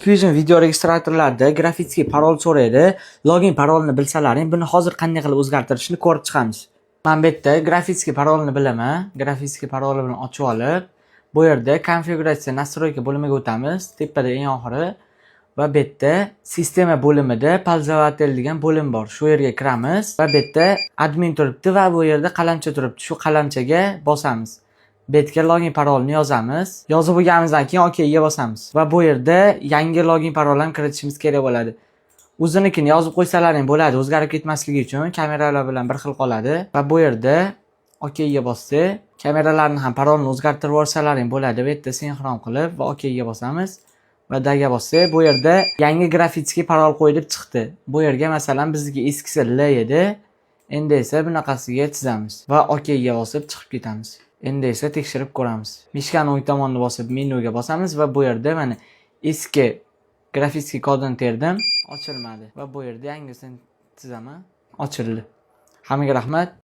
Fusion video registratorlarida grafitskiy parol so'raydi. Login parolni bilsalaring, buni hozir qanday qilib o'zgartirishni ko'rib chiqamiz. Men bu yerda grafitskiy parolni bilaman. Grafitskiy parolni bilan ochib olib, bu yerda konfiguratsiya настройка bo'limiga o'tamiz. Tepada eng oxiri va bu yerda sistema bo'limida pользователь degan bo'lim bor. Shu yerga kiramiz va bu yerda admin turibdi va bu yerda qalamcha turibdi. Shu qalamchaga bosamiz. Bu yerga login parolni yozamiz. Yozib bo'lganimizdan keyin OK ga bosamiz va bu yerda yangi login parol ham kiritishimiz kerak bo'ladi. O'zinikini yozib qo'ysalaring bo'ladi, o'zgarib ketmasligi uchun kameralar bilan bir xil qoladi va bu yerda OK ga bosdi. Kameralarni ham parolni o'zgartirib yuborsalaring bo'ladi. Bu yerda sinxron qilib va OK ga bosamiz va daga bossak, bu yerda yangi grafitskiy parol qo'y deb chiqdi. Bu yerga masalan bizniki eskisi L edi. Endi esa bunaqasiga chizamiz va OK ga bosib chiqib ketamiz. Endi esa tekshirib ko'ramiz. Mishkani o'ng tomonni bosib menyuga bosamiz va bu yerda mana eski grafitskiy kodini terdim, ochilmadi va bu yerda yangisini chizaman, ochildi. Hammaga rahmat.